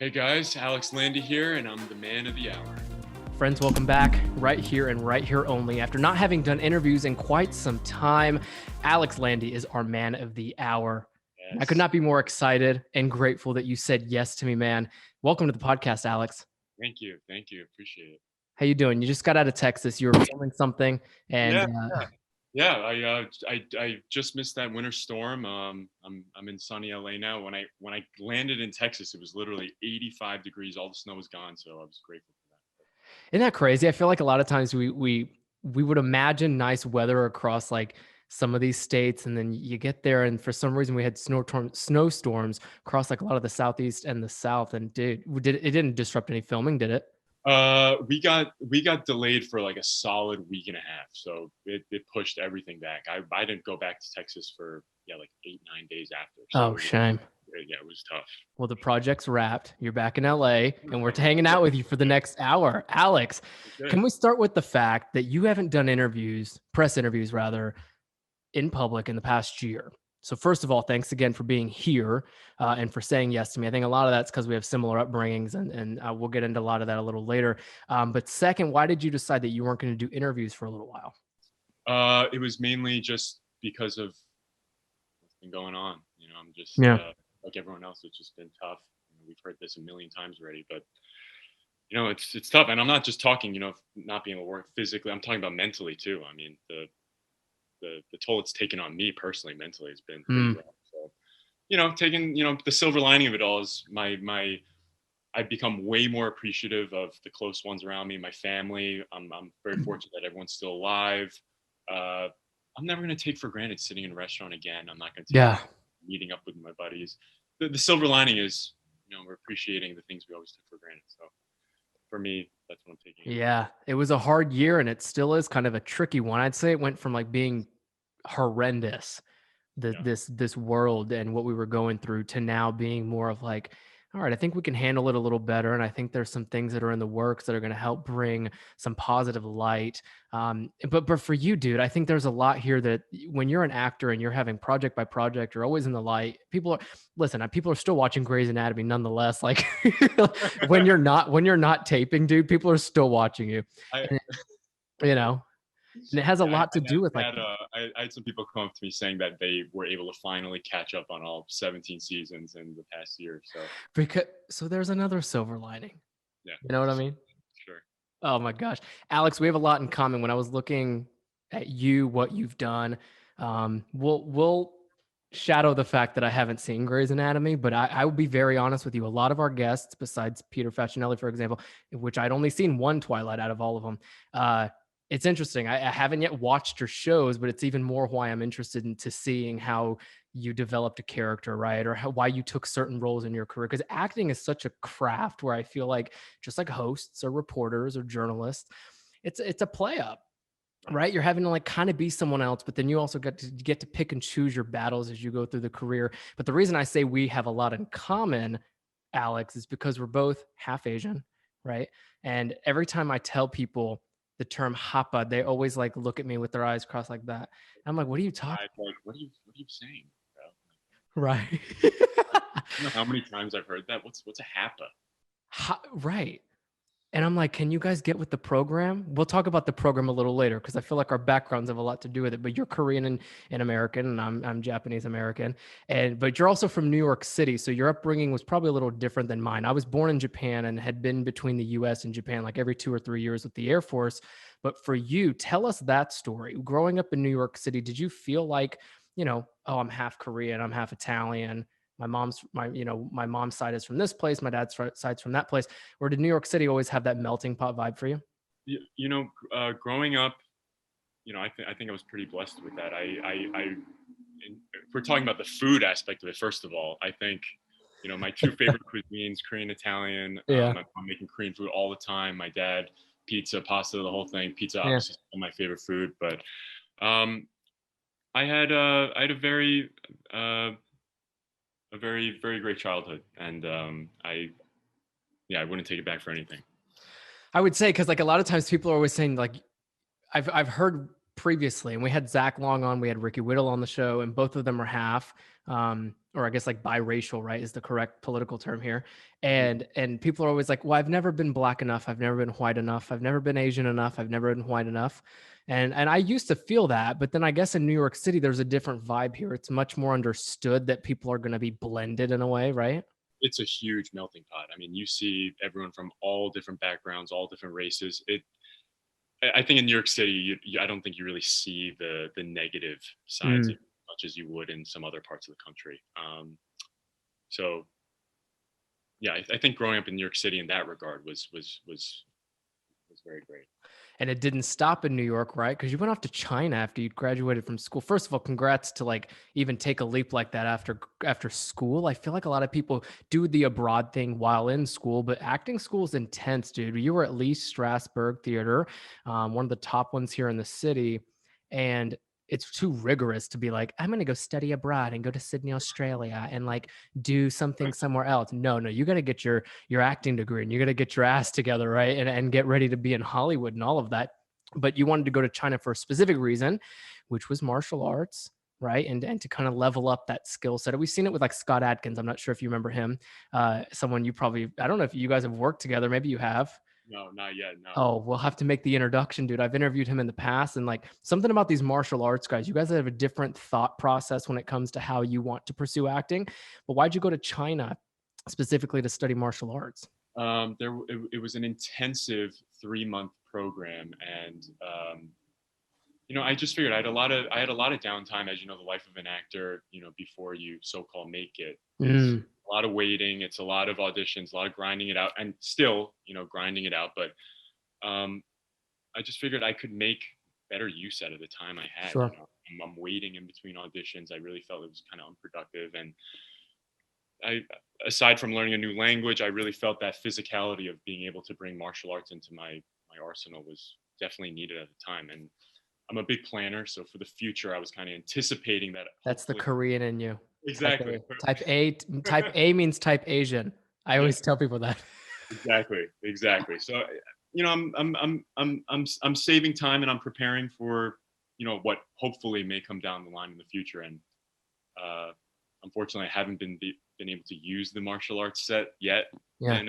Hey guys, Alex Landi here, and I'm the man of the hour. Friends, welcome back right here and right here only. After not having done interviews in quite some time, Alex Landi is our man of the hour. I could Yes. not be more excited and grateful that you said yes to me, man. Welcome to the podcast, Alex. Thank you. Thank you. Appreciate it. How you doing? You just got out of Texas. You were filming something, and Yeah. Yeah. I just missed that winter storm. I'm in sunny LA now. When I landed in Texas, it was literally 85 degrees. All the snow was gone, so I was grateful for that. isn't that crazy? I feel like a lot of times we would imagine nice weather across like some of these states, and then you get there, and for some reason we had snowstorms across like a lot of the southeast and the south. And it didn't disrupt any filming, did it? We got delayed for like a solid week and a half, so it pushed everything back. I didn't go back to Texas for like 8-9 days after. So Oh, shame. it was tough. Well, the project's wrapped. You're back in LA, and we're hanging out with you for the next hour. Alex, Good. can we start with the fact that you haven't done press interviews rather, in public in the past year? So first of all, thanks again for being here and for saying yes to me. I think a lot of that's because we have similar upbringings, and we'll get into a lot of that a little later. But second, why did you decide that you weren't going to do interviews for a little while? It was mainly just because of what's been going on. I'm just like everyone else. It's just been tough. We've heard this a million times already, but it's tough. And I'm not just talking, not being able to work physically. I'm talking about mentally too. I mean, the toll it's taken on me personally, mentally, has been pretty rough. So, taking, the silver lining of it all is I've become way more appreciative of the close ones around me, my family. I'm very fortunate that everyone's still alive. I'm never going to take for granted sitting in a restaurant again. I'm not going to take meeting up with my buddies. The silver lining is, we're appreciating the things we always took for granted. So for me, that's what I'm taking. Yeah, it was a hard year, and it still is kind of a tricky one. I'd say it went from like being horrendous, this world and what we were going through, to now being more of like, all right, I think we can handle it a little better, and I think there's some things that are in the works that are going to help bring some positive light. But for you, dude, I think there's a lot here that when you're an actor and you're having project by project, you're always in the light. People are still watching Grey's Anatomy nonetheless. Like when you're not taping, dude, people are still watching you. And it has a lot to do with like. I had some people come up to me saying that they were able to finally catch up on all 17 seasons in the past year. So there's another silver lining. Yeah. You know what I mean? Sure. Oh my gosh. Alex, we have a lot in common. When I was looking at you, what you've done, we'll shadow the fact that I haven't seen Grey's Anatomy, but I will be very honest with you. A lot of our guests, besides Peter Facinelli, for example, which I'd only seen one Twilight out of all of them, it's interesting. I haven't yet watched your shows, but it's even more why I'm interested into seeing how you developed a character, right? Or why you took certain roles in your career. Because acting is such a craft where I feel like, just like hosts or reporters or journalists, it's a play up, right? You're having to like kind of be someone else, but then you also get to pick and choose your battles as you go through the career. But the reason I say we have a lot in common, Alex, is because we're both half Asian, right? And every time I tell people the term hapa, they always like look at me with their eyes crossed like that. I'm like, what are you talking? What are you saying, bro? Right. I don't know how many times I've heard that. What's a hapa? Right. And I'm like, can you guys get with the program? We'll talk about the program a little later because I feel like our backgrounds have a lot to do with it. But you're Korean and American, and I'm Japanese American. But you're also from New York City. So your upbringing was probably a little different than mine. I was born in Japan and had been between the US and Japan like every 2 or 3 years with the Air Force. But for you, tell us that story. Growing up in New York City, did you feel like, oh, I'm half Korean, I'm half Italian, my mom's side is from this place, my dad's side's from that place? Or did New York City always have that melting pot vibe for you? Growing up, I think I was pretty blessed with that. If we're talking about the food aspect of it, first of all, I think, my two favorite cuisines, Korean, Italian. Yeah. My mom making Korean food all the time. My dad, pizza, pasta, the whole thing. Pizza, obviously, is my favorite food. But I had a very very great childhood, and I wouldn't take it back for anything. I would say, because like a lot of times people are always saying, like, I've heard previously, and we had Zach Long on, we had Ricky Whittle on the show, and both of them are half. or I guess like biracial, right, is the correct political term here. Mhm. And people are always like, "Well, I've never been black enough. I've never been white enough. I've never been Asian enough. I've never been white enough." And I used to feel that, but then I guess in New York City there's a different vibe here. It's much more understood that people are going to be blended in a way, right? It's a huge melting pot. I mean, you see everyone from all different backgrounds, all different races. I think in New York City, I don't think you really see the negative sides of Mm. it as much as you would in some other parts of the country. So yeah, I think growing up in New York City in that regard was very great. And it didn't stop in New York, right? Because you went off to China after you graduated from school. First of all, congrats to like even take a leap like that after school. I feel like a lot of people do the abroad thing while in school, but acting school is intense, dude. You were at least Strasbourg Theater, one of the top ones here in the city, and it's too rigorous to be like, I'm going to go study abroad and go to Sydney, Australia, and like do something Right. somewhere else. No, no, you got to get your acting degree and you got to get your ass together, right? And get ready to be in Hollywood and all of that. But you wanted to go to China for a specific reason, which was martial arts, right? And to kind of level up that skill set. We've seen it with like Scott Adkins. I'm not sure if you remember him. Someone you probably, I don't know if you guys have worked together. Maybe you have. No, not yet. No. Oh, we'll have to make the introduction, dude. I've interviewed him in the past, and like something about these martial arts guys, you guys have a different thought process when it comes to how you want to pursue acting. But why'd you go to China specifically to study martial arts? It was an intensive 3 month program, and I just figured I had a lot of downtime, as you know, the life of an actor, before you so-called make it is Mm, a lot of waiting. It's a lot of auditions, a lot of grinding it out, and still, grinding it out. But um, I just figured I could make better use out of the time I had. sure. I'm waiting in between auditions. I really felt it was kind of unproductive, and I, aside from learning a new language, I really felt that physicality of being able to bring martial arts into my arsenal was definitely needed at the time. And I'm a big planner, so for the future, I was kind of anticipating that That's the hopefully. Korean in you. Type Exactly. A. Type A means type Asian. I Yeah, always tell people that. exactly. So, I'm saving time and I'm preparing for, what hopefully may come down the line in the future. And uh, unfortunately, I haven't been able to use the martial arts set yet Yeah.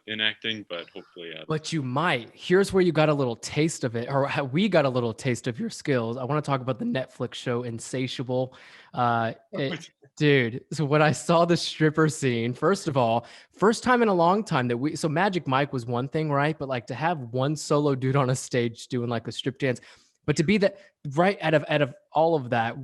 in acting, but hopefully, But you might. Here's where you got a little taste of it, or how we got a little taste of your skills. I want to talk about the Netflix show Insatiable. Dude, so when I saw the stripper scene, first of all, first time in a long time that so Magic Mike was one thing, right? But like to have one solo dude on a stage doing like a strip dance, but to be that right out of all of that,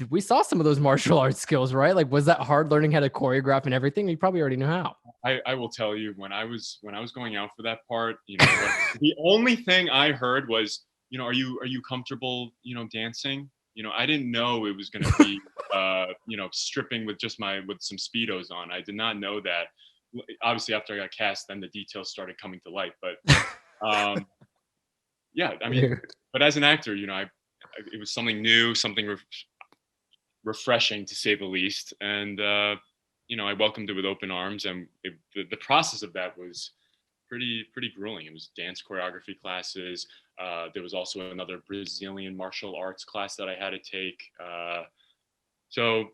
we saw some of those martial arts skills, right? Like, was that hard learning how to choreograph and everything? You probably already knew how. I will tell you, when I was going out for that part, the only thing I heard was, are you comfortable, dancing? I didn't know it was going to be, stripping with with some speedos on. I did not know that. Obviously, after I got cast, then the details started coming to light. But um, yeah, I mean, Dude. but as an actor, it was something new, something refreshing to say the least. And I welcomed it with open arms. And the process of that was pretty grueling. It was dance choreography classes. There was also another Brazilian martial arts class that I had to take. So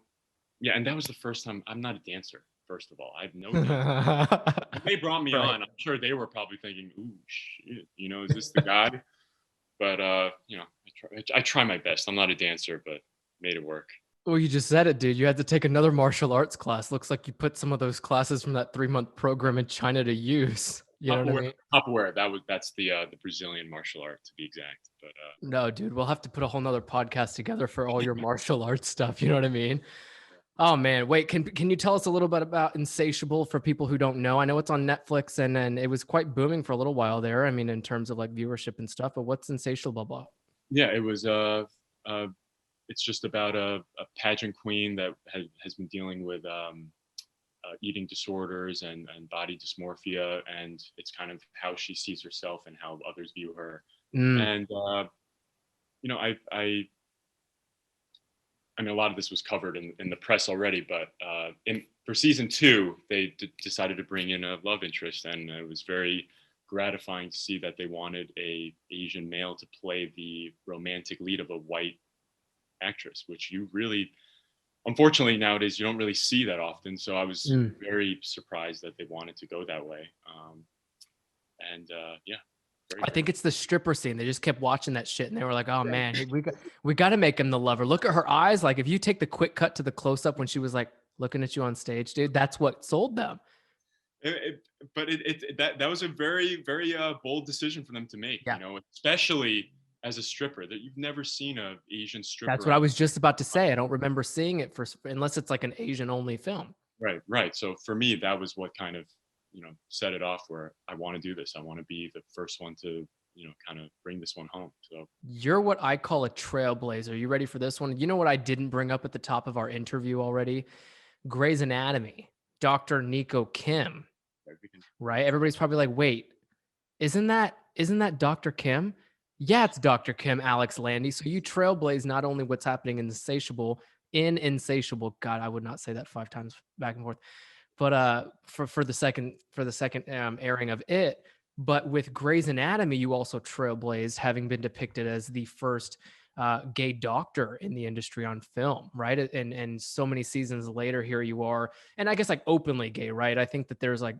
yeah, and that was the first time. I'm not a dancer. First of all, I have no dance. When they brought me Right. on, I'm sure they were probably thinking, "Ooh, shit, is this the guy?" But I try my best. I'm not a dancer, but made it work. Well, you just said it, dude. You had to take another martial arts class. Looks like you put some of those classes from that 3-month program in China to use. You know what I Capoeira, mean? capoeira. That's the Brazilian martial art to be exact. But No, dude, we'll have to put a whole nother podcast together for all your martial arts stuff. You know what I mean? yeah. Oh man, wait, can you tell us a little bit about Insatiable for people who don't know? I know it's on Netflix and then it was quite booming for a little while there. I mean, in terms of like viewership and stuff, but what's Insatiable about? Yeah, it was uh it's just about a pageant queen that has been dealing with eating disorders and body dysmorphia, and it's kind of how she sees herself and how others view her. Mm. And you know, I mean, a lot of this was covered in the press already, but for season two, they decided to bring in a love interest, and it was very gratifying to see that they wanted a Asian male to play the romantic lead of a white actress, which you really unfortunately nowadays you don't really see that often. So I was Mm. very surprised that they wanted to go that way. And yeah, very I very think it's the stripper scene. They just kept watching that shit and they were like, "Oh man, hey, we got to make him the lover. Look at her eyes. Like if you take the quick cut to the close up when she was like looking at you on stage, dude, that's what sold them." but that was a very very bold decision for them to make. Yeah. Especially as a stripper, that you've never seen a Asian That's stripper what I on. was just about to say. I don't remember seeing it for unless it's like an Asian only film. Right, right. So for me, that was what kind of set it off. Where I want to do this. I want to be the first one to kind of bring this one home. So You're what I call a trailblazer. You ready for this one? You know what I didn't bring up at the top of our interview already? Grey's Anatomy, Dr. Nico Kim, right, we can. right? Everybody's probably like, "Wait, isn't that Dr. Kim?" Yeah, it's Dr. Kim, Alex Landi. So you trailblaze not only what's happening in Insatiable. God, I would not say that 5 times back and forth. But for the second airing of it, but with Grey's Anatomy, you also trailblazed, having been depicted as the first gay doctor in the industry on film, right? And so many seasons later, here you are, and I guess like openly gay, right? I think that there's like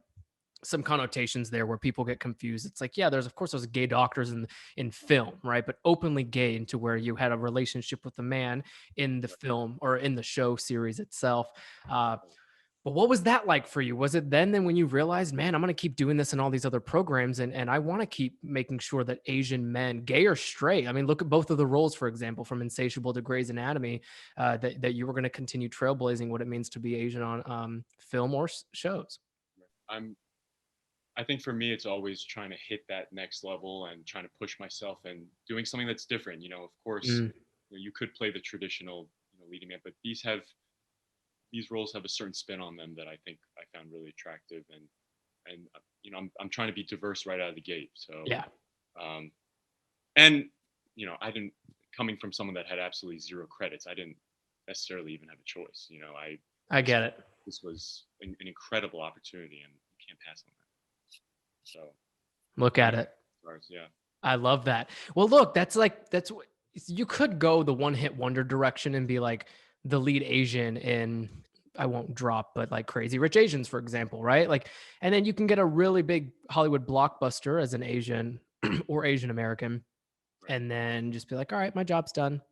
some connotations there where people get confused. It's like, yeah, there's of course there's gay doctors in film, right? But openly gay into where you had a relationship with a man in the film or in the show series itself. Uh, but what was that like for you? Was it then when you realized, man, I'm going to keep doing this in all these other programs and I want to keep making sure that Asian men, gay or straight, I mean, look at both of the roles, for example, from Insatiable to Grey's Anatomy, that you were going to continue trailblazing what it means to be Asian on film or shows. I'm I think for me, it's always trying to hit that next level and trying to push myself and doing something that's different. Of course, Mm, you could play the traditional, leading man, but these roles have a certain spin on them that I think I found really attractive, and I'm trying to be diverse right out of the gate. So, yeah, um, and I didn't coming from someone that had absolutely zero credits. I didn't necessarily even have a choice. I I just get it. this was an incredible opportunity, and you can't pass on that. So, Look yeah, at it. yeah. I love that. Well, look, that's what you could go the one hit wonder direction and be like the lead Asian in I won't drop, but like Crazy Rich Asians, for example, right? Like, and then you can get a really big Hollywood blockbuster as an Asian or Asian American, Right. and then just be like, all right, my job's done,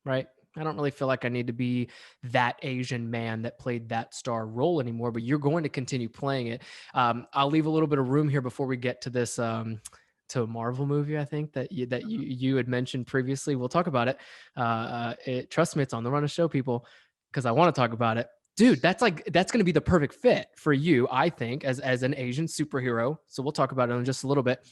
right? I don't really feel like I need to be that Asian man that played that star role anymore, but you're going to continue playing it. I'll leave a little bit of room here before we get to this to a Marvel movie. I think that you had mentioned previously. We'll talk about it. Trust me, it's on the Run of Show, people, because I want to talk about it. Dude, that's going to be the perfect fit for you, I think, as an Asian superhero. So we'll talk about it in just a little bit.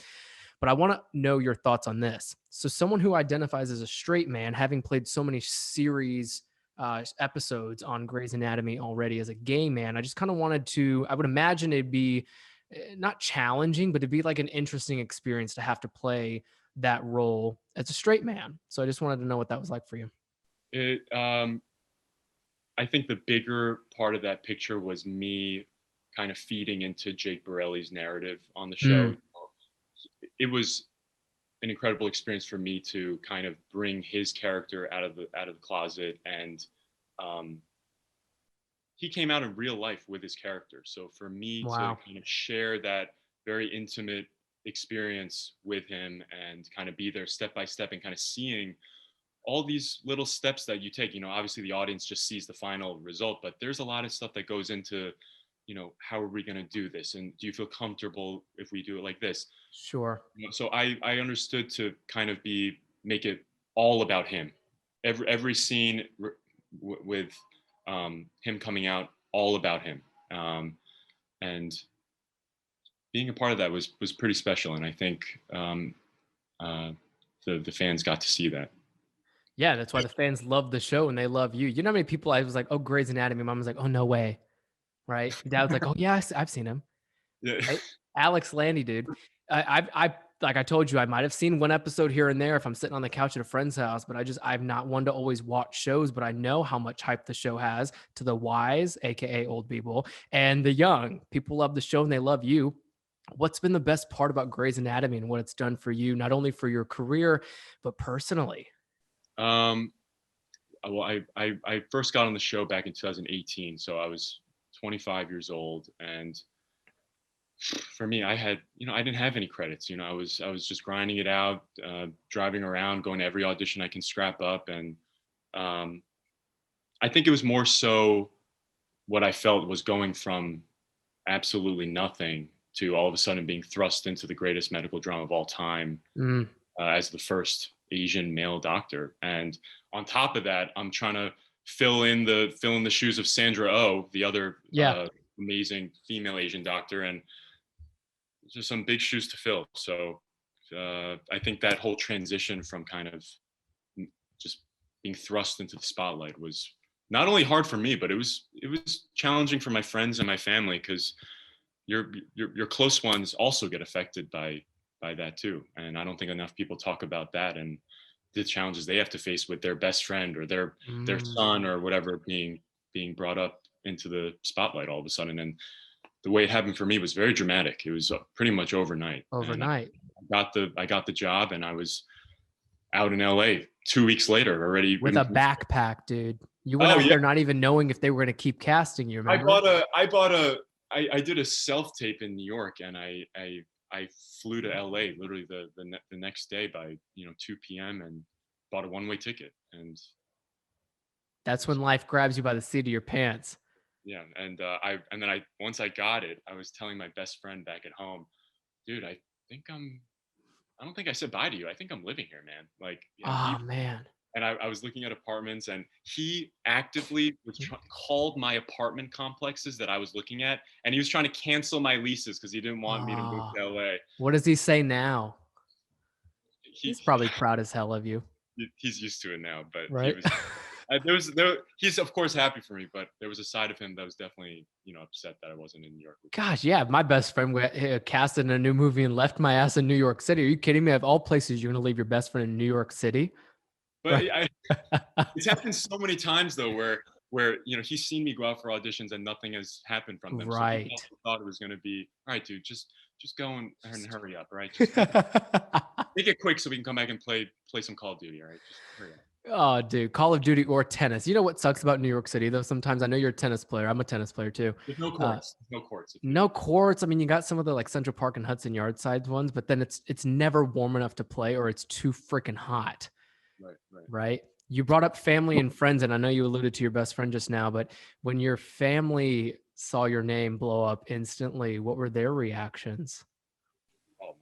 But I want to know your thoughts on this. So, someone who identifies as a straight man, having played so many series episodes on Grey's Anatomy already as a gay man, I just kind of wanted to, I would imagine it'd be not challenging, but it'd be like an interesting experience to have to play that role as a straight man. So, I just wanted to know what that was like for you. It I think the bigger part of that picture was me kind of feeding into Jake Borelli's narrative on the show. Mm, It was an incredible experience for me to kind of bring his character out of the closet, and um, he came out in real life with his character. So for me to wow. kind of share that very intimate experience with him and kind of be there step by step and kind of seeing all these little steps that you take. Obviously the audience just sees the final result, but there's a lot of stuff that goes into, how are we going to do this? And do you feel comfortable if we do it like this? Sure. So I understood to kind of make it all about him. Every scene with him coming out, all about him. And being a part of that was pretty special. And I think uh, the fans got to see that. Yeah, that's why the fans love the show and they love you. You know how many people I was like, oh, Grey's Anatomy. Mom was like, oh, no way. Right. Dad was like, oh, yeah, I've seen him. Yeah. Right? Alex Landy, dude. I like I told you, I might have seen one episode here and there if I'm sitting on the couch at a friend's house, but I'm not one to always watch shows, but I know how much hype the show has to the wise, aka old people, and the young. People love the show and they love you. What's been the best part about Grey's Anatomy and what it's done for you, not only for your career, but personally? Um, well, I first got on the show back in 2018, so I was 25 years old, and for me, I didn't have any credits. I was just grinding it out, driving around, going to every audition I can scrap up, and um, I think it was more so what I felt was going from absolutely nothing to all of a sudden being thrust into the greatest medical drama of all time, Mm, as the first Asian male doctor. And on top of that, I'm trying to fill in the shoes of Sandra Oh, the other yeah. amazing female Asian doctor, and just some big shoes to fill. So I think that whole transition from kind of just being thrust into the spotlight was not only hard for me, but it was challenging for my friends and my family, because your close ones also get affected by that too. And I don't think enough people talk about that and the challenges they have to face with their best friend or their Mm, son or whatever being brought up into the spotlight all of a sudden. And the way it happened for me was very dramatic. It was pretty much overnight, and overnight. I got the job, and I was out in LA 2 weeks later already. With a backpack, dude. You went Oh out yeah, there not even knowing if they were going to keep casting you, I remember? bought a I bought a I did a self tape in New York, and I flew to LA literally the next day by 2 p.m. and bought a one-way ticket. And That's when life grabs you by the seat of your pants. yeah, and then I once I got it, I was telling my best friend back at home, dude, think I'm I don't think I said bye to you. I think I'm living here, man. Like, and Oh, man. I was looking at apartments, and he actively called my apartment complexes that I was looking at, and he was trying to cancel my leases because he didn't want me to move Oh, to LA. what does he say now? He, He's probably proud as hell of you, he's used to it now, but he right? was he's of course happy for me, but there was a side of him that was definitely upset that I wasn't in New York with him. Gosh, yeah. My best friend casted in a new movie and left my ass in New York City. Are you kidding me? Of all places, you're going to leave your best friend in New York City? But Right. it's happened so many times though, where he's seen me go out for auditions and nothing has happened from them. So he Right. also thought it was going to be, all right, dude, just go and hurry up, all right? Just make it quick so we can come back and play some Call of Duty, all right? Just hurry up. Oh, dude, Call of Duty or tennis. You know what sucks about New York City, though? Sometimes I know you're a tennis player. I'm a tennis player too. There's no Uh, courts. No courts. no courts. I mean, you got some of the like Central Park and Hudson Yard side ones, but then it's never warm enough to play or it's too freaking hot. Right, right. Right. You brought up family and friends, and I know you alluded to your best friend just now, but when your family saw your name blow up instantly, what were their reactions? Oh,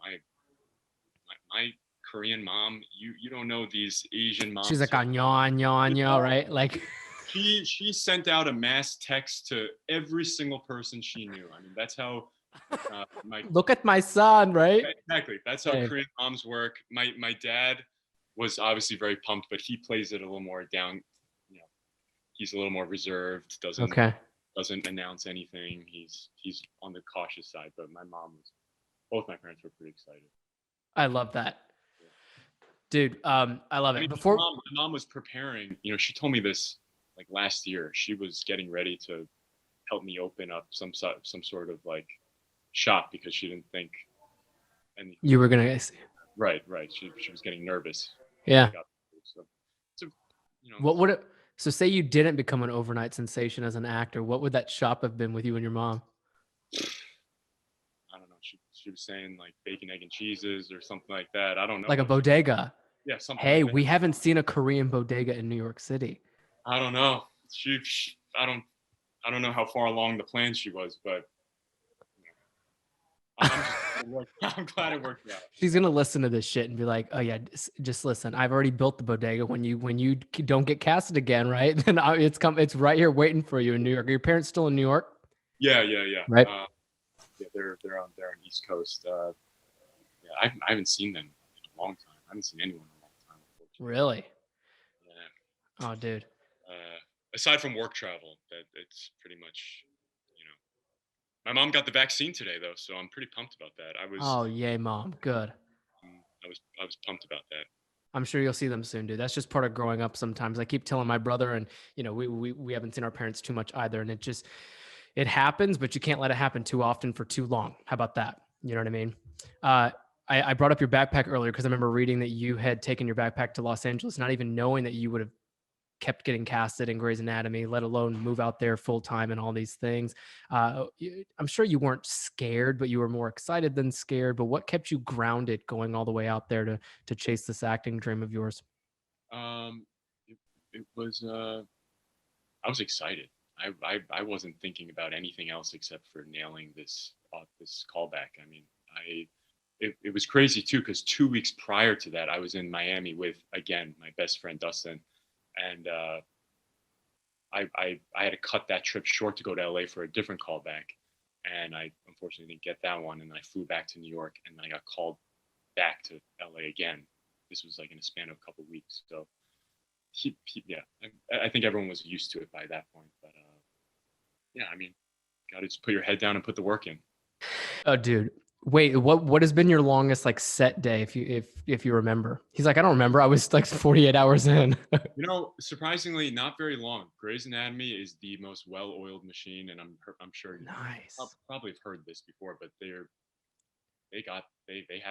my Korean mom, you don't know these Asian moms. She's like, "Anya, right? Like, she sent out a mass text to every single person she knew. I mean, that's how my look at my son, right? exactly. That's how Hey. Korean moms work. My dad was obviously very pumped, but he plays it a little more down. He's a little more reserved. Okay. Doesn't announce anything. He's on the cautious side. But both my parents were pretty excited. I love that. Dude, I love it. I mean, Before my mom was preparing. She told me this like last year. She was getting ready to help me open up some sort of like shop because she didn't think anything. you were gonna, Right. She was getting nervous. yeah. So What would it? So say you didn't become an overnight sensation as an actor, what would that shop have been with you and your mom? I don't know. She was saying like bacon, egg, and cheeses or something like that. I don't know. Like a bodega. Yeah, something. Hey, like that. we haven't seen a Korean bodega in New York City. I don't know. I don't know how far along the plan she was, but I'm glad it worked out. She's gonna listen to this shit and be like, "Oh yeah, just listen. I've already built the bodega. When you don't get casted again, right? Then it's right here waiting for you in New York. Are your parents still in New York? Yeah. Right. Yeah, they're on East Coast. Yeah, I haven't seen them in a long time. I haven't seen anyone in a long time. Really? Yeah. Oh, dude. Aside from work travel, that it's pretty much, my mom got the vaccine today though, so I'm pretty pumped about that. Oh, yay, mom. Good. I was pumped about that. I'm sure you'll see them soon, dude. That's just part of growing up sometimes. I keep telling my brother, and we haven't seen our parents too much either. And it happens, but you can't let it happen too often for too long. How about that? You know what I mean? I brought up your backpack earlier because I remember reading that you had taken your backpack to Los Angeles, not even knowing that you would have kept getting casted in Grey's Anatomy, let alone move out there full time and all these things. I'm sure you weren't scared, but you were more excited than scared. But what kept you grounded going all the way out there to chase this acting dream of yours? Um, it was I was excited. I wasn't thinking about anything else except for nailing this callback. I mean, it was crazy too because 2 weeks prior to that, I was in Miami with again my best friend Dustin, and I had to cut that trip short to go to LA for a different callback, and I unfortunately didn't get that one, and I flew back to New York, and I got called back to LA again. This was like in a span of a couple of weeks, so yeah, I think everyone was used to it by that point, but yeah, I mean, got to just put your head down and put the work in. Oh, dude. Wait, what has been your longest like set day if you remember? He's like, I don't remember. I was like 48 hours in. Surprisingly, not very long. Grey's Anatomy is the most well-oiled machine, and I'm sure you Nice. probably have heard this before, but they have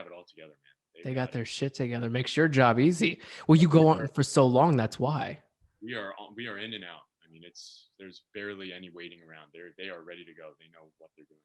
it all together, man. They got their shit together. Makes your job easy. Well, you go on for so long. That's why. We are in and out. I mean, there's barely any waiting around. They are ready to go. They know what they're doing.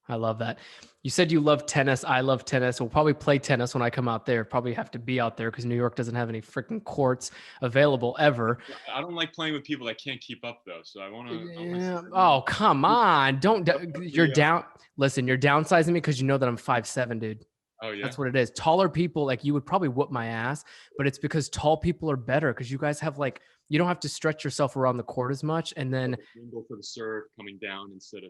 I love that. You said you love tennis. I love tennis. We'll probably play tennis when I come out there. Probably have to be out there because New York doesn't have any freaking courts available ever. I don't like playing with people that can't keep up though. So I want to. Yeah. Oh, come on. Don't. You're down. Listen, you're downsizing me because you know that I'm 5'7", dude. Oh yeah. That's what it is. Taller people, like you would probably whoop my ass, but it's because tall people are better because you guys have like, you don't have to stretch yourself around the court as much. And then go for the serve coming down instead of,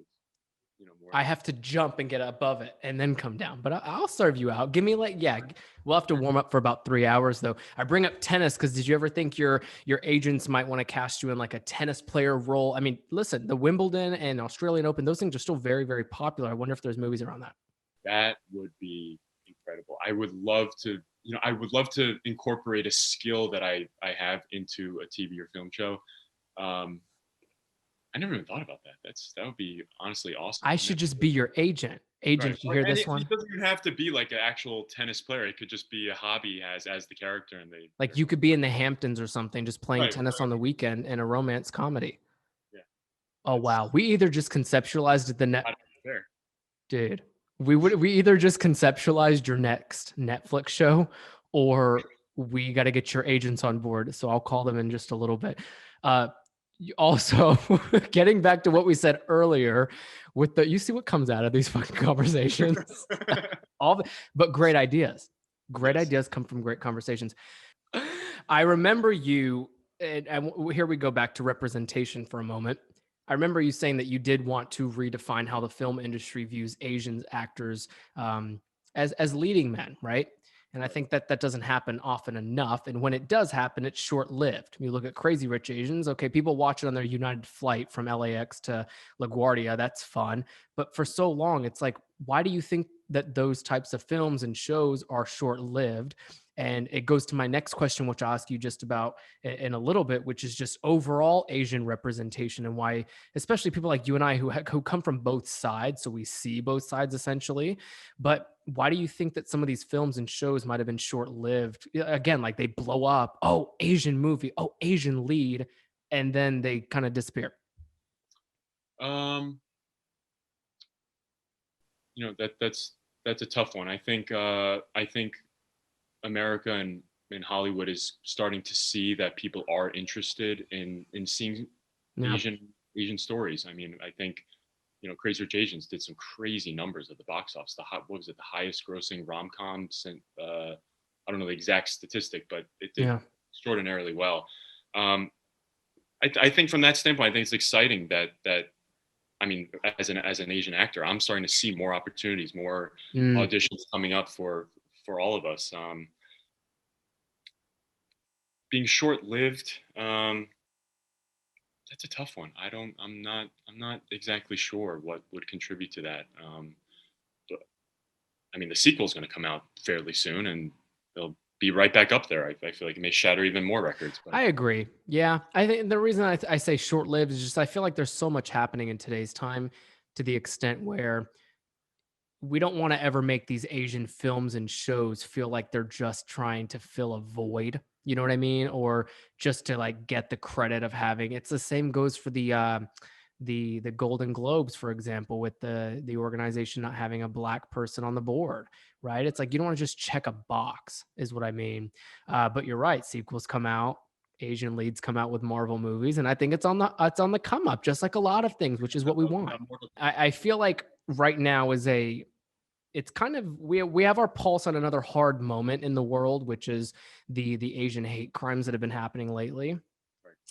more. I have to jump and get above it and then come down, but I'll serve you out. Give me like, yeah, we'll have to warm up for about 3 hours though. I bring up tennis because did you ever think your agents might want to cast you in like a tennis player role? I mean, listen, the Wimbledon and Australian Open, those things are still very, very popular. I wonder if there's movies around that. That would be incredible. I would love to incorporate a skill that I have into a TV or film show. I never even thought about that. That would be honestly awesome. I should just be your agent. Agent, you hear this one? It doesn't even have to be like an actual tennis player. It could just be a hobby as the character, and like you could be in the Hamptons or something, just playing tennis on the weekend in a romance comedy. Yeah. Oh wow, we either just conceptualized the net. Dude, we either just conceptualized your next Netflix show, or we got to get your agents on board. So I'll call them in just a little bit. Also, getting back to what we said earlier, you see what comes out of these fucking conversations. But great ideas. Great ideas come from great conversations. I remember you, and here we go back to representation for a moment. I remember you saying that you did want to redefine how the film industry views Asian actors as leading men, right? And I think that doesn't happen often enough. And when it does happen, it's short-lived. You look at Crazy Rich Asians. Okay, people watch it on their United flight from LAX to LaGuardia. That's fun. But for so long, it's like, why do you think that those types of films and shows are short-lived? And it goes to my next question, which I'll ask you just about in a little bit, which is just overall Asian representation and why, especially people like you and I who come from both sides, so we see both sides essentially. But why do you think that some of these films and shows might have been short-lived? Again, like they blow up, oh, Asian movie, oh, Asian lead, and then they kind of disappear. That's a tough one. I think America and Hollywood is starting to see that people are interested in seeing Asian stories. I mean, I think Crazy Rich Asians did some crazy numbers at the box office. What was it? The highest grossing rom-com since I don't know the exact statistic, but it did extraordinarily well. I think from that standpoint, I think it's exciting that I mean, as an Asian actor, I'm starting to see more opportunities, more auditions coming up for all of us. Being short-lived, that's a tough one. I'm not exactly sure what would contribute to that. But I mean, the sequel is going to come out fairly soon, and they'll be right back up there. I feel like it may shatter even more records. But. I agree. Yeah, I think the reason I say short-lived is just I feel like there's so much happening in today's time, to the extent where we don't want to ever make these Asian films and shows feel like they're just trying to fill a void. You know what I mean? Or just to like get the credit of having. It's the same goes for the Golden Globes, for example, with the organization not having a black person on the board, right? It's like you don't want to just check a box, is what I mean. But you're right. Sequels come out. Asian leads come out with Marvel movies, and I think it's on the come up, just like a lot of things, which is what we want. I feel like right now is a it's kind of we have our pulse on another hard moment in the world, which is the Asian hate crimes that have been happening lately.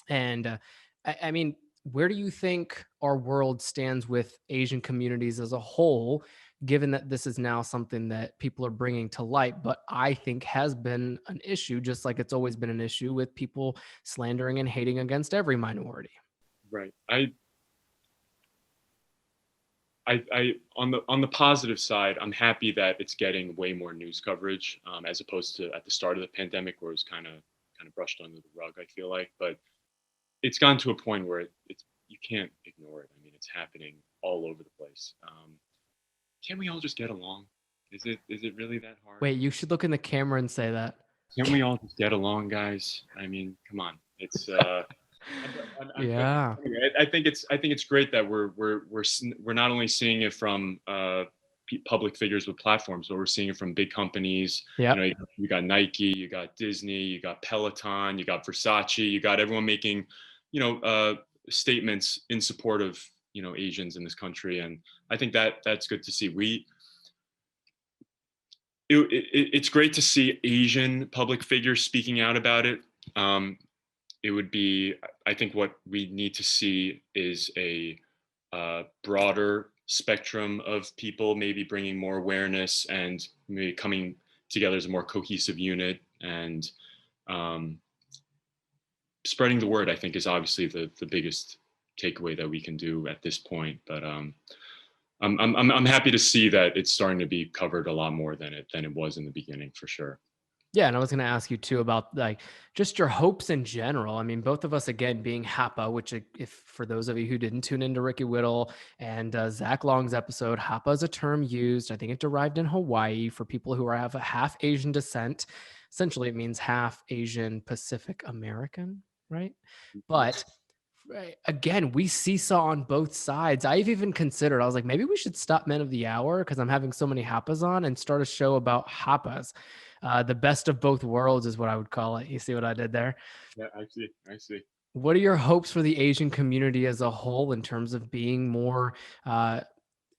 And I mean, where do you think our world stands with Asian communities as a whole, given that this is now something that people are bringing to light, but I think has been an issue, just like it's always been an issue with people slandering and hating against every minority? Right. I on the positive side, I'm happy that it's getting way more news coverage, as opposed to at the start of the pandemic where it was kind of brushed under the rug. I feel like, but it's gone to a point where it's you can't ignore it. I mean, it's happening all over the place. Can't we all just get along? Is it really that hard? Wait, you should look in the camera and say that. Can't we all just get along, guys? I mean, come on. It's Yeah. anyway, I think it's great that we're not only seeing it from public figures with platforms, but we're seeing it from big companies. Yeah. You got Nike, you got Disney, you got Peloton, you got Versace, you got everyone making, statements in support of Asians in this country, and I think that's good to see. It's great to see Asian public figures speaking out about it. It would be, I think, what we need to see is a broader spectrum of people, maybe bringing more awareness and maybe coming together as a more cohesive unit, and spreading the word. I think is obviously the biggest takeaway that we can do at this point. But I'm happy to see that it's starting to be covered a lot more than it was in the beginning, for sure. Yeah, and I was going to ask you too about like just your hopes in general. I mean, both of us again being Hapa, which if for those of you who didn't tune into Ricky Whittle and Zach Long's episode, Hapa is a term used. I think it derived in Hawaii for people who have a half Asian descent. Essentially, it means half Asian Pacific American, right? But again, we seesaw on both sides. I've even considered, I was like, maybe we should stop Men of the Hour because I'm having so many Hapas on and start a show about Hapas. The best of both worlds is what I would call it. You see what I did there? Yeah, I see. What are your hopes for the Asian community as a whole in terms of being more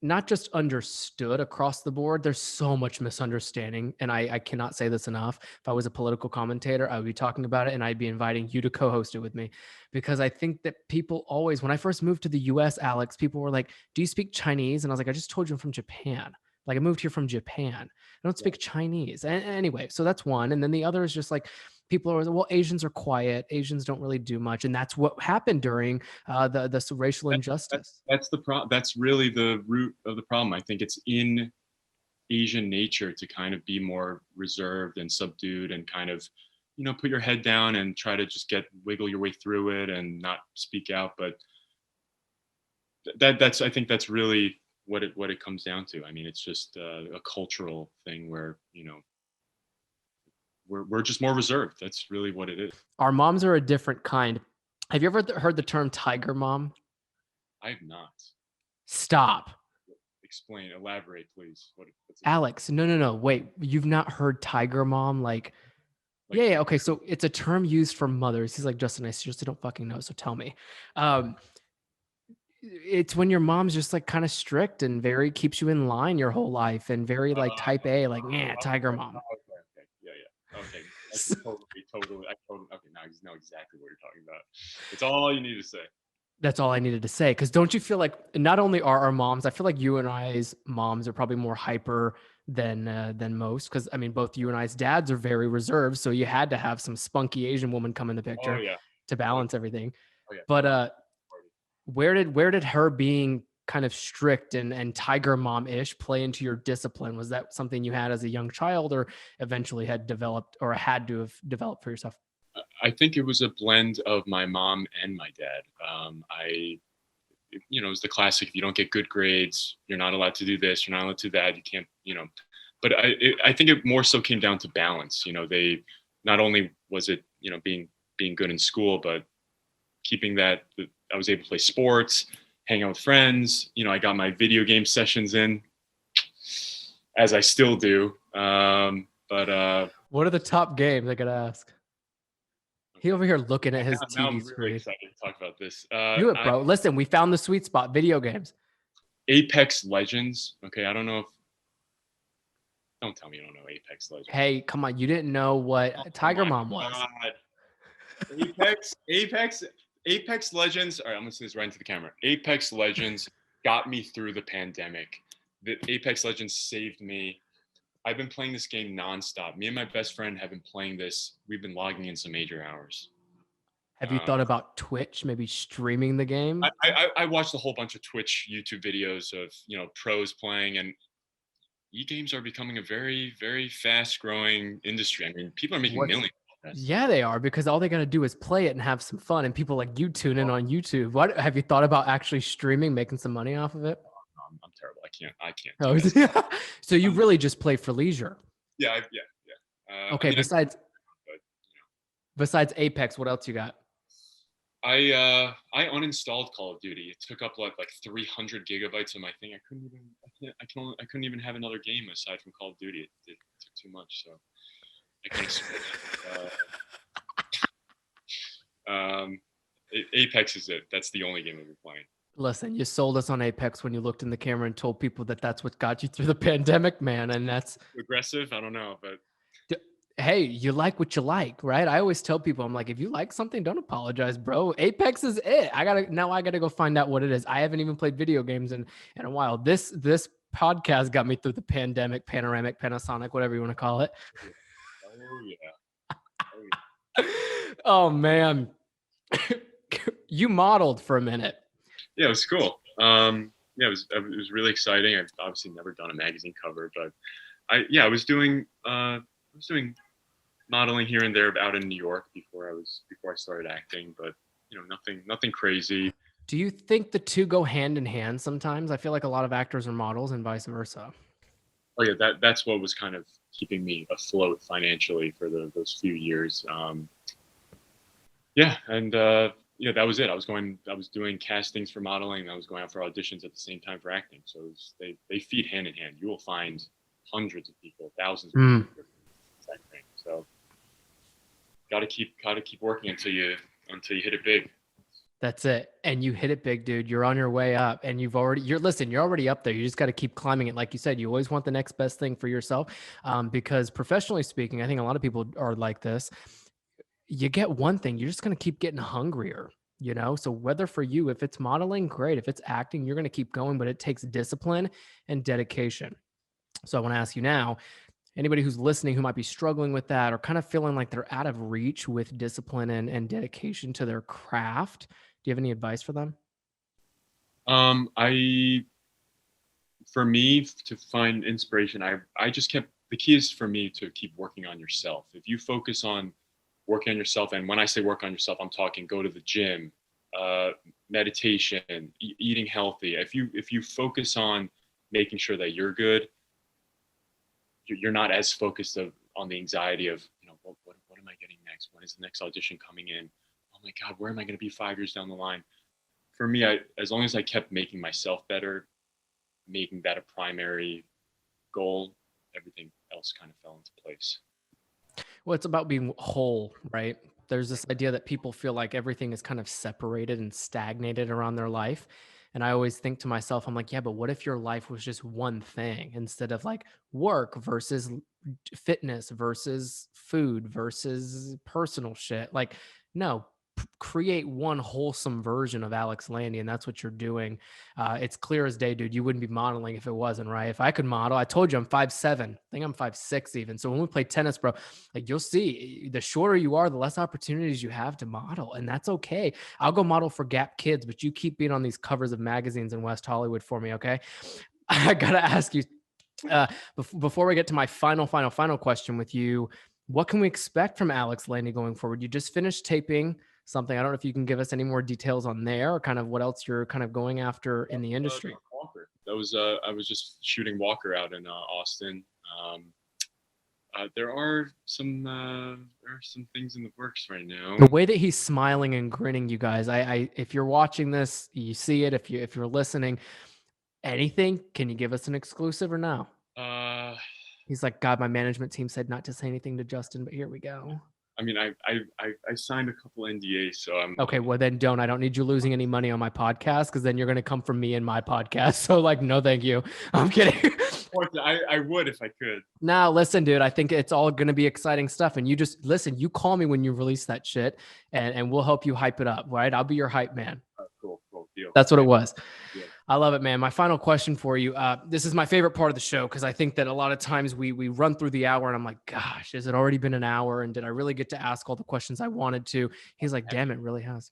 not just understood across the board? There's so much misunderstanding, and I cannot say this enough. If I was a political commentator, I would be talking about it, and I'd be inviting you to co-host it with me, because I think that people always, when I first moved to the US, Alex, people were like, do you speak Chinese? And I was like, I just told you I'm from Japan. Like, I moved here from Japan. I don't speak Chinese. Anyway, so that's one. And then the other is just like, people are, well, Asians are quiet. Asians don't really do much. And that's what happened during the racial injustice. That's the problem. That's really the root of the problem. I think it's in Asian nature to kind of be more reserved and subdued and kind of, put your head down and try to just wiggle your way through it and not speak out. But I think that's really what it comes down to. I mean, it's just a cultural thing where, we're just more reserved. That's really what it is. Our moms are a different kind. Have you ever heard the term tiger mom? I have not. Stop. Explain, elaborate, please. Alex, no. Wait, you've not heard tiger mom? Like yeah. Okay, so it's a term used for mothers. He's like, Justin, I seriously don't fucking know, so tell me. It's when your mom's just like kind of strict and very keeps you in line your whole life and very like type A, like, yeah, tiger mom. Okay. Yeah. Okay. That's totally. Okay, now you know exactly what you're talking about. It's all you need to say. That's all I needed to say. Because don't you feel like not only are our moms, I feel like you and I's moms are probably more hyper than most. Because I mean, both you and I's dads are very reserved, so you had to have some spunky Asian woman come in the picture to balance everything. But where did her being kind of strict and tiger mom-ish play into your discipline? Was that something you had as a young child, or eventually had developed or had to have developed for yourself? I think it was a blend of my mom and my dad. it was the classic, if you don't get good grades, you're not allowed to do this, you're not allowed to do that, you can't, but I think it more so came down to balance. They, not only was it, being good in school, but keeping that I was able to play sports, hang out with friends. I got my video game sessions in, as I still do. But what are the top games? I gotta ask. He over here looking at his now TV I'm screen. really excited to talk about this. Do it, bro. Listen, we found the sweet spot. Video games. Apex Legends. Okay, I don't know if. Don't tell me you don't know Apex Legends. Hey, come on! You didn't know what Tiger Mom was. Apex Legends. All right, I'm gonna say this right into the camera. Apex Legends got me through the pandemic. The Apex Legends saved me. I've been playing this game nonstop. Me and my best friend have been playing this. We've been logging in some major hours. Have you thought about Twitch, maybe streaming the game? I watched a whole bunch of Twitch YouTube videos of pros playing, and e-games are becoming a very, very fast-growing industry. I mean, people are making millions. Yeah, they are, because all they got to do is play it and have some fun, and people like you tune in on YouTube. What have you thought about actually streaming, making some money off of it? I'm terrible. I can't. Oh, so you really just play for leisure? Yeah. Okay. Besides Apex, what else you got? I uninstalled Call of Duty. It took up like 300 gigabytes of my thing. I couldn't even have another game aside from Call of Duty. It took too much, so I couldn't switch. Apex is it. That's the only game I've been playing. Listen, you sold us on Apex when you looked in the camera and told people that that's what got you through the pandemic, man. And that's aggressive. I don't know, but hey, you like what you like, right? I always tell people, I'm like, if you like something, don't apologize, bro. Apex is it. I gotta go find out what it is. I haven't even played video games in a while. This podcast got me through the pandemic, panoramic, Panasonic, whatever you want to call it. Oh yeah. Oh man. You modeled for a minute. Yeah, it was cool. It was really exciting. I've obviously never done a magazine cover, but I was doing modeling here and there out in New York before I started acting, but nothing crazy. Do you think the two go hand in hand sometimes? I feel like a lot of actors are models and vice versa. Oh yeah, that's what was kind of keeping me afloat financially for those few years. That was it. I was doing castings for modeling. I was going out for auditions at the same time for acting. So they feed hand in hand. You will find hundreds of people, thousands of people. So gotta keep working until you hit it big. That's it. And you hit it big, dude. You're on your way up, and you're already up there. You just got to keep climbing it. Like you said, you always want the next best thing for yourself. Because professionally speaking, I think a lot of people are like this. You get one thing, you're just going to keep getting hungrier, So whether for you, if it's modeling, great. If it's acting, you're going to keep going, but it takes discipline and dedication. So I want to ask you now, anybody who's listening who might be struggling with that or kind of feeling like they're out of reach with discipline and dedication to their craft, do you have any advice for them? For me to find inspiration, the key is for me to keep working on yourself. If you focus on working on yourself, and when I say work on yourself, I'm talking go to the gym, meditation, eating healthy. If you focus on making sure that you're good, you're not as focused on the anxiety of what am I getting next? When is the next audition coming in? Oh my God, where am I going to be 5 years down the line? For me, as long as I kept making myself better, making that a primary goal, everything else kind of fell into place. Well, it's about being whole, right? There's this idea that people feel like everything is kind of separated and stagnated around their life. And I always think to myself, I'm like, yeah, but what if your life was just one thing instead of like work versus fitness versus food versus personal shit? Like, no, create one wholesome version of Alex Landi, and that's what you're doing. It's clear as day, dude. You wouldn't be modeling if it wasn't, right? If I could model, I told you I'm 5'7". I think I'm 5'6" even. So when we play tennis, bro, like you'll see, the shorter you are, the less opportunities you have to model, and that's okay. I'll go model for Gap Kids, but you keep being on these covers of magazines in West Hollywood for me, okay? I gotta ask you, before we get to my final question with you, what can we expect from Alex Landi going forward? You just finished taping something. I don't know if you can give us any more details on there, or kind of what else you're kind of going after in the industry. Walker. That was I was just shooting Walker out in Austin. Um, there are some things in the works right now. The way that he's smiling and grinning, you guys, if you're watching this, you see it. If you're listening, anything, can you give us an exclusive or no? He's like, God, my management team said not to say anything to Justin, but here we go. I mean, I signed a couple NDAs, so I'm okay. Well, then don't. I don't need you losing any money on my podcast, because then you're going to come from me and my podcast. So like, no, thank you. I'm kidding. I would if I could. No, listen, dude. I think it's all going to be exciting stuff, and you just listen. You call me when you release that shit, and we'll help you hype it up. Right? I'll be your hype man. Cool, deal. That's what it was. Yeah. I love it, man. My final question for you. This is my favorite part of the show, because I think that a lot of times we run through the hour and I'm like, gosh, has it already been an hour? And did I really get to ask all the questions I wanted to? He's like, damn, it really has.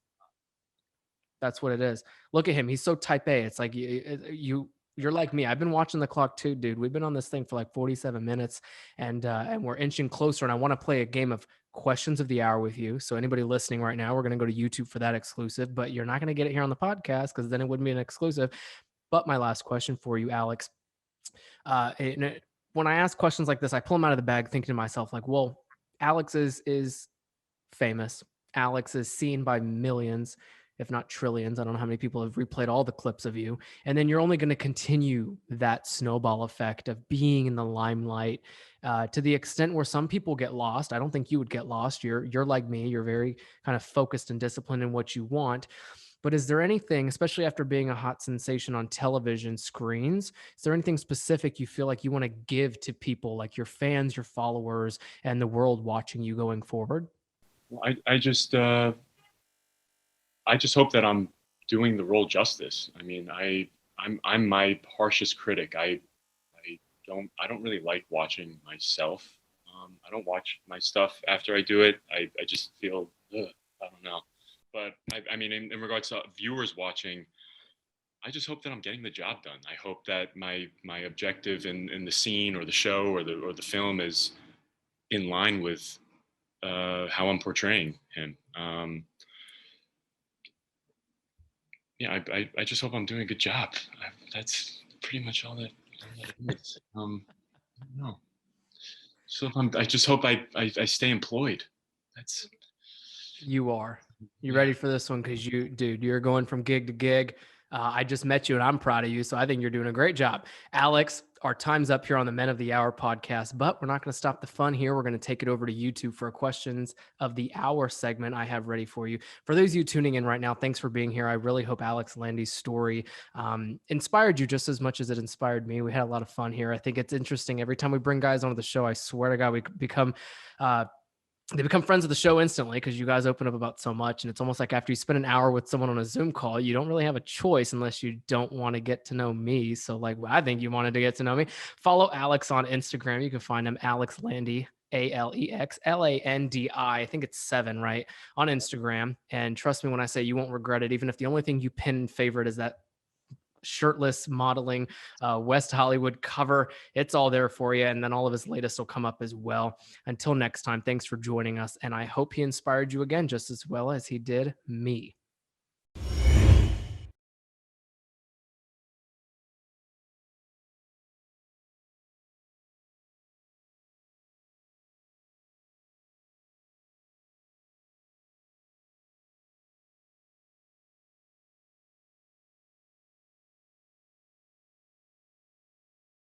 That's what it is. Look at him. He's so type A. It's like you're like me. I've been watching the clock too, dude. We've been on this thing for like 47 minutes, and we're inching closer. And I want to play a game of questions of the hour with you. So anybody listening right now, we're going to go to YouTube for that exclusive, but you're not going to get it here on the podcast, because then it wouldn't be an exclusive. But my last question for you, Alex, when I ask questions like this, I pull them out of the bag thinking to myself, like, well, Alex is famous. Alex is seen by millions, if not trillions. I don't know how many people have replayed all the clips of you. And then you're only going to continue that snowball effect of being in the limelight, to the extent where some people get lost. I don't think you would get lost. You're like me. You're very kind of focused and disciplined in what you want. But is there anything, especially after being a hot sensation on television screens, is there anything specific you feel like you want to give to people, like your fans, your followers, and the world watching you going forward? Well, I just hope that I'm doing the role justice. I mean, I'm my harshest critic. I don't really like watching myself. I don't watch my stuff after I do it. I just feel, I don't know. But I mean, in regards to viewers watching, I just hope that I'm getting the job done. I hope that my objective in the scene or the show or the film is in line with how I'm portraying him. Yeah, I just hope I'm doing a good job. That's pretty much all that it is. No. So I just hope I stay employed. That's. You are. You ready for this one? Because you're going from gig to gig. I just met you and I'm proud of you. So I think you're doing a great job. Alex, our time's up here on the Men of the Hour podcast, but we're not going to stop the fun here. We're going to take it over to YouTube for a questions of the hour segment I have ready for you. For those of you tuning in right now, thanks for being here. I really hope Alex Landi's story inspired you just as much as it inspired me. We had a lot of fun here. I think it's interesting. Every time we bring guys onto the show, I swear to God, we become they become friends of the show instantly, because you guys open up about so much. And it's almost like after you spend an hour with someone on a Zoom call, you don't really have a choice unless you don't want to get to know me. So like, I think you wanted to get to know me. Follow Alex on Instagram. You can find him, Alex Landi, AlexLandi. I think it's 7, right? On Instagram. And trust me when I say you won't regret it. Even if the only thing you pin and favorite is that shirtless modeling West Hollywood cover, it's all there for you. And then all of his latest will come up as well. Until next time, thanks for joining us. And I hope he inspired you again just as well as he did me.